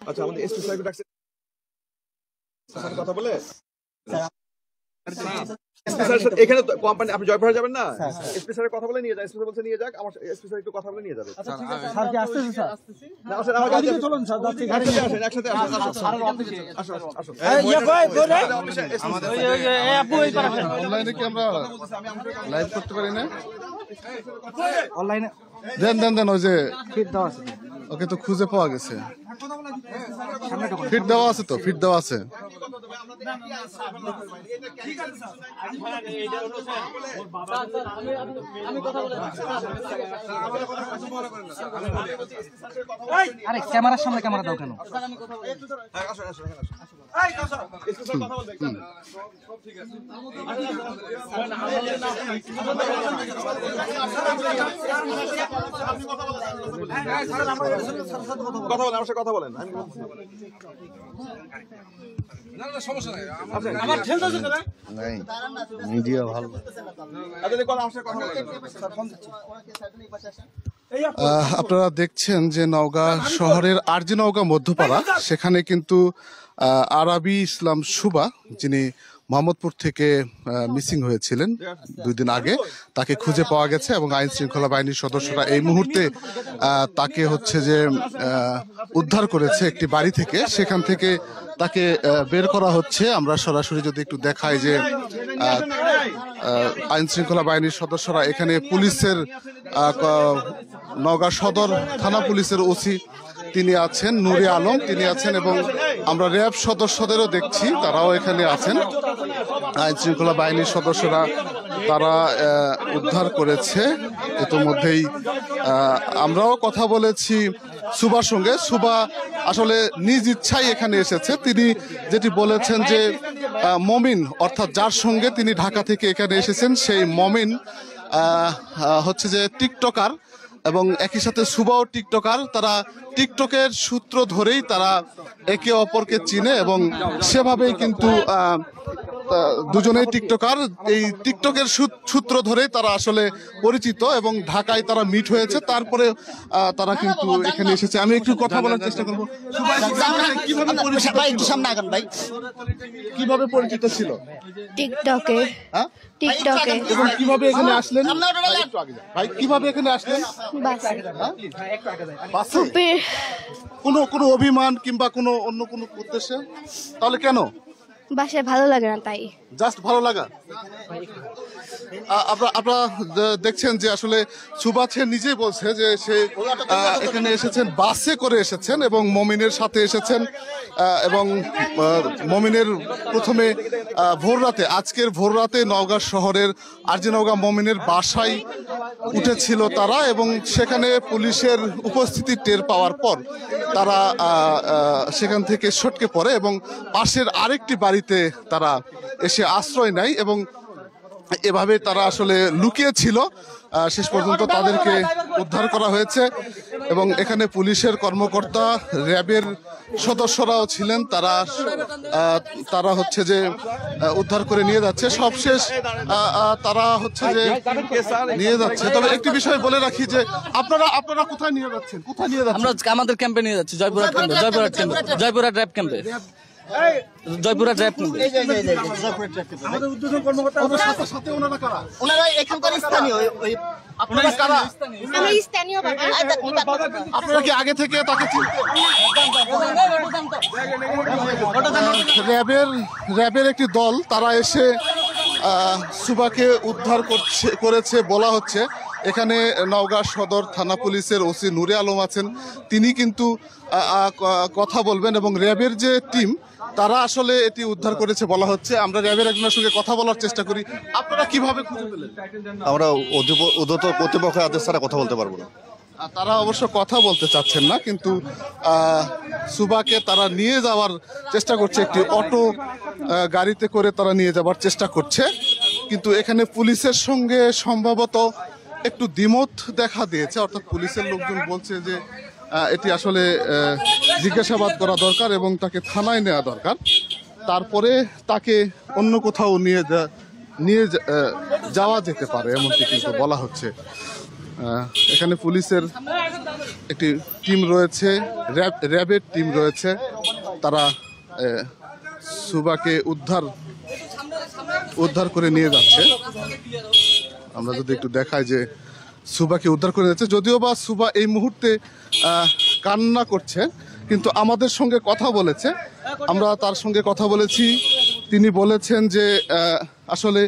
আচ্ছা আমাদের এসপি সাহেব ডাকছে কথা বলে এখানে কোম্পানি আপনি জয়পুরহাট যাবেন না এসপি স্যারের কথা বলে নিয়ে যান এসপি বলছে নিয়ে যাক আমার এসপি স্যার একটু কথা বলে নিয়ে যাবে আচ্ছা ঠিক আছে স্যার কি আসতেছে স্যার না আসেন আমার গাড়িতে চলুন স্যার যাচ্ছি গাড়ি নিয়ে আসেন একসাথে আসুন আসুন আসুন এই কই বলে আমাদের এই আপু এই পারে অনলাইনে কি আমরা লাইভ করতে পারি না অনলাইনে দেন ওই যে ফিট দেওয়া আছে ওকে তো খুঁজে পাওয়া গেছে ফিট দেওয়া আছে তো ফিট দেওয়া আছে আরে ক্যামেরার সামনে ক্যামেরা দাও কেন কথা বলেন আমার সাথে কথা বলেন সমস্যা নাই আমার ঠেলতে আছে না নাই মিডিয়া ভালো আপনারা দেখছেন যে নওগাঁ শহরের আরজি নওগাঁ মধ্যপাড়া সেখানে কিন্তু আরাবি ইসলাম সুবা যিনি মোহাম্মদপুর থেকে মিসিং হয়েছিলেন 2 দিন আগে তাকে খুঁজে পাওয়া গেছে এবং আইন শৃঙ্খলা বাহিনীর সদস্যরা এই মুহূর্তে তাকে হচ্ছে যে উদ্ধার করেছে একটি বাড়ি থেকে সেখান থেকে তাকে বের করা হচ্ছে আমরা সরাসরি যদি একটু দেখাই যে আইন শৃঙ্খলা বাহিনীর সদস্যরা এখানে পুলিশের নওগাঁ সদর থানা পুলিশের ওসি তিনি আছেন নুরে আলম তিনি আছেন এবং আমরা র্যাব সদস্যদেরও দেখছি তারাও এখানে আছেন আইন শৃঙ্খলা বাহিনীর সদস্যরা তারা উদ্ধার করেছে ইতোমধ্যেই আমরাও কথা বলেছি সুবার সঙ্গে সুবা আসলে নিজ ইচ্ছাই এখানে এসেছে তিনি যেটি বলেছেন যে মমিন অর্থাৎ যার সঙ্গে তিনি ঢাকা থেকে এখানে এসেছেন সেই মমিন হচ্ছে যে টিকটকার এবং একই সাথে সুবাও টিকটকার তারা টিকটকের সূত্র ধরেই তারা একে অপরকে চিনে এবং সেভাবেই কিন্তু দুজনেই টিকটকার এই টিকটকের সূত্র ধরেই তারা আসলে পরিচিত এবং ঢাকায় তারা মিট হয়েছে তারপরে তারা কিন্তু এখানে এসেছে আমি একটু কথা বলার চেষ্টা করবো কিভাবে পরিচিত ছিল টিকটকে টিকটকে এবং কিভাবে এখানে আসলেন ভাই কিভাবে এখানে আসলেন কোনো অভিমান কিংবা কোনো অন্য কোনো উদ্দেশ্যে তাহলে কেন বাসায় ভালো লাগে না তাই জাস্ট ভালো লাগা আপনারা দেখছেন যে আসলে সুবাছে নিজেই বলছে যে সে এখানে এসেছেন বাসে করে এসেছেন এবং মমিনের সাথে এসেছেন এবং মমিনের প্রথমে ভোররাতে আজকের ভোররাতে নওগাঁ শহরের আরজি নওগাঁ মমিনের বাসায় উঠেছিল তারা এবং সেখানে পুলিশের উপস্থিতি টের পাওয়ার পর তারা সেখান থেকে সটকে পড়ে এবং পাশের আরেকটি বাড়িতে তারা এসে আশ্রয় নেয় এবং এভাবে তারা আসলে লুকিয়ে ছিল শেষ পর্যন্ত তাদেরকে উদ্ধার করা হয়েছে এবং এখানে পুলিশের কর্মকর্তা র্যাবের সদস্যরাও ছিলেন তারা হচ্ছে যে উদ্ধার করে নিয়ে যাচ্ছে সবশেষ তারা হচ্ছে যে নিয়ে যাচ্ছে তবে একটি বিষয় বলে রাখি যে আপনারা কোথায় নিয়ে যাচ্ছেন আমরা আমাদের ক্যাম্পে নিয়ে যাচ্ছি জয়পুরহাট র্যাব ক্যাম্পে জয়পুরহাট র্যাব ক্যাম্পে আপনারা কি আগে থেকে তাকে র্যাবের একটি দল তারা এসে সুবাকে উদ্ধার করেছে বলা হচ্ছে এখানে নওগাঁ সদর থানা পুলিশের ওসি নুরে আলম আছেন তিনি কিন্তু কথা বলবেন এবং র্যাবের যে টিম তারা আসলে এটি উদ্ধার করেছে বলা হচ্ছে আমরা র্যাবের একজনের সঙ্গে কথা বলার চেষ্টা করি আপনারা কিভাবে খুঁজে পেলেন আমরা উদ্যত কর্তৃপক্ষের আদেশ ছাড়া কথা বলতে পারবো না তারা অবশ্য কথা বলতে চাচ্ছেন না কিন্তু সুবাকে তারা নিয়ে যাওয়ার চেষ্টা করছে একটি অটো গাড়িতে করে তারা নিয়ে যাওয়ার চেষ্টা করছে কিন্তু এখানে পুলিশের সঙ্গে সম্ভবত একটু দ্বিমত দেখা দিয়েছে অর্থাৎ পুলিশের লোকজন বলছে যে এটি আসলে জিজ্ঞাসাবাদ করা দরকার এবং তাকে থানায় নেওয়া দরকার তারপরে তাকে অন্য কোথাও নিয়ে যাওয়া যেতে পারে এমনটি কিন্তু বলা হচ্ছে। এখানে পুলিশের একটি টিম রয়েছে, র্যাবের টিম রয়েছে, তারা সুবাকে উদ্ধার করে নিয়ে যাচ্ছে। আমরা যদি একটু দেখাই যে সুবাকে উদ্ধার করে যাচ্ছে, যদিও বা সুবা এই মুহূর্তে কান্না করছে, কিন্তু আমাদের সঙ্গে কথা বলেছে, আমরা তার সঙ্গে কথা বলেছি। তিনি বলেছেন যে আসলে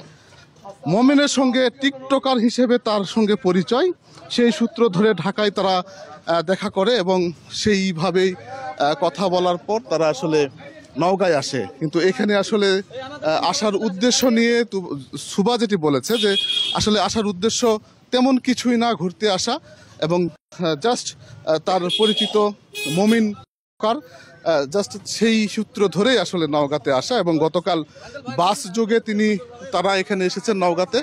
মমিনের সঙ্গে টিকটকার হিসেবে তার সঙ্গে পরিচয়, সেই সূত্র ধরে ঢাকায় তারা দেখা করে এবং সেইভাবেই কথা বলার পর তারা আসলে নওগাঁয় আসে। কিন্তু এখানে আসলে আসার উদ্দেশ্য নিয়ে সুবা যেটি বলেছে যে আসলে আসার উদ্দেশ্য তেমন কিছুই না, ঘুরতে আসা এবং জাস্ট তার পরিচিত মমিন জাস্ট সেই সূত্র ধরেই আসলে নওগাঁতে আসা। এবং গতকাল বাস যোগে তারা এখানে এসেছেন নওগাঁতে।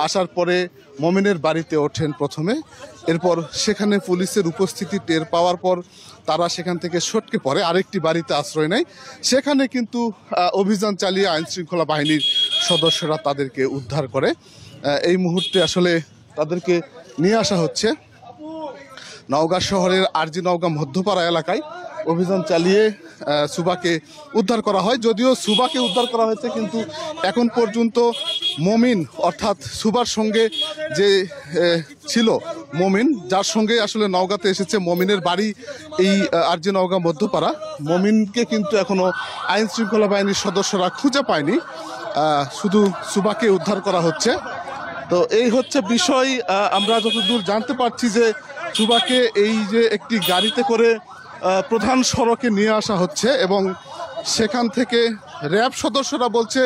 আসার পরে মমিনের বাড়িতে ওঠেন প্রথমে, এরপর সেখানে পুলিশের উপস্থিতি টের পাওয়ার পর তারা সেখান থেকে সটকে পড়ে, আরেকটি বাড়িতে আশ্রয় নেয়। সেখানে কিন্তু অভিযান চালিয়ে আইনশৃঙ্খলা বাহিনীর সদস্যরা তাদেরকে উদ্ধার করে। এই মুহূর্তে আসলে তাদেরকে নিয়ে আসা হচ্ছে নওগাঁ শহরের আরজি নওগাঁ মধ্যপাড়া এলাকায়। অভিযান চালিয়ে সুবাকে উদ্ধার করা হয়। যদিও সুবাকে উদ্ধার করা হয়েছে, কিন্তু এখন পর্যন্ত মমিন অর্থাৎ সুবার সঙ্গে যে ছিল মমিন, যার সঙ্গে আসলে নওগাঁতে এসেছে, মমিনের বাড়ি এই আরজি নওগাঁ মধ্যপাড়া, মমিনকে কিন্তু এখনো আইন শৃঙ্খলা বাহিনীর সদস্যরা খুঁজে পায়নি। শুধু সুবাকে উদ্ধার করা হচ্ছে। তো এই হচ্ছে বিষয়। আমরা যতদূর জানতে পারছি যে সুবাকে এই যে একটি গাড়িতে করে প্রধান সড়কে নিয়ে আসা হচ্ছে এবং সেখান থেকে র্যাব সদস্যরা বলছে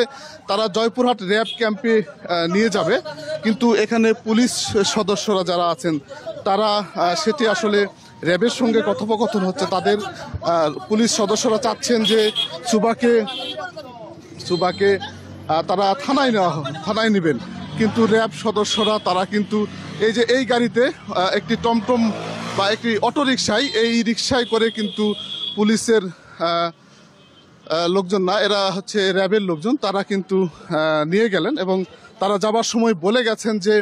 তারা জয়পুরহাট র্যাব ক্যাম্পে নিয়ে যাবে, কিন্তু এখানে পুলিশ সদস্যরা যারা আছেন তারা সেটি আসলে র্যাবের সঙ্গে কথোপকথন হচ্ছে। তাদের পুলিশ সদস্যরা চাচ্ছেন যে সুবাকে তারা থানায় নেবেন, কিন্তু র্যাব সদস্যরা তারা কিন্তু এই গাড়িতে একটি টমটম বা একটি অটোরিকশায়, এই রিকশায় করে কিন্তু পুলিশের লোকজন না, এরা হচ্ছে র্যাবের লোকজন, তারা কিন্তু নিয়ে গেলেন এবং তারা যাবার সময় বলে গেছেন যে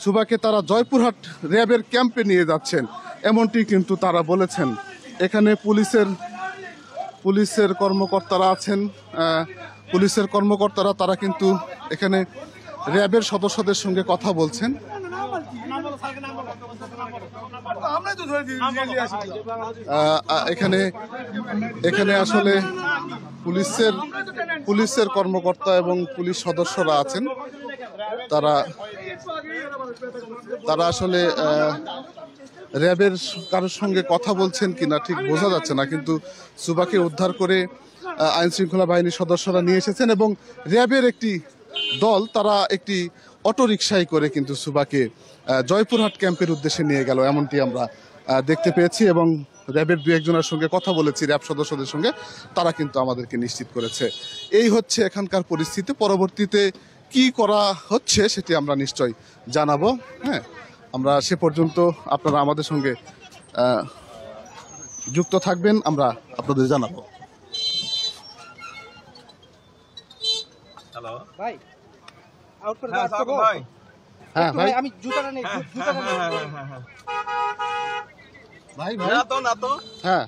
সুবাকে তারা জয়পুরহাট র্যাবের ক্যাম্পে নিয়ে যাচ্ছেন, এমনটি কিন্তু তারা বলেছেন। এখানে পুলিশের কর্মকর্তারা আছেন, পুলিশের কর্মকর্তারা তারা কিন্তু এখানে র্যাবের সদস্যদের সঙ্গে কথা বলছেন। এখানে আসলে পুলিশের কর্মকর্তা এবং পুলিশ সদস্যরা আছেন, তারা আসলে র্যাবের কারোর সঙ্গে কথা বলছেন কিনা ঠিক বোঝা যাচ্ছে না, কিন্তু সুবাকে উদ্ধার করে আইন শৃঙ্খলা বাহিনীর সদস্যরা নিয়ে এসেছেন এবং র্যাবের একটি দল তারা একটি অটোরিকশায় করে কিন্তু সুবাকে জয়পুরহাট ক্যাম্পের উদ্দেশ্যে নিয়ে গেল, এমনটি আমরা দেখতে পেয়েছি। এবং র্যাবের দু একজনের সঙ্গে কথা বলেছি, র্যাব সদস্যদের সঙ্গে, তারা কিন্তু আমাদেরকে নিশ্চিত করেছে। এই হচ্ছে এখানকার পরিস্থিতি। পরবর্তীতে কি করা হচ্ছে সেটি আমরা নিশ্চয় জানাবো। হ্যাঁ, আমরা সে পর্যন্ত আপনারা আমাদের সঙ্গে যুক্ত থাকবেন, আমরা আপনাদের জানাবো। ভাই হ্যাঁ ভাই, আমি জুতাটা নেই, ভাই হ্যাঁ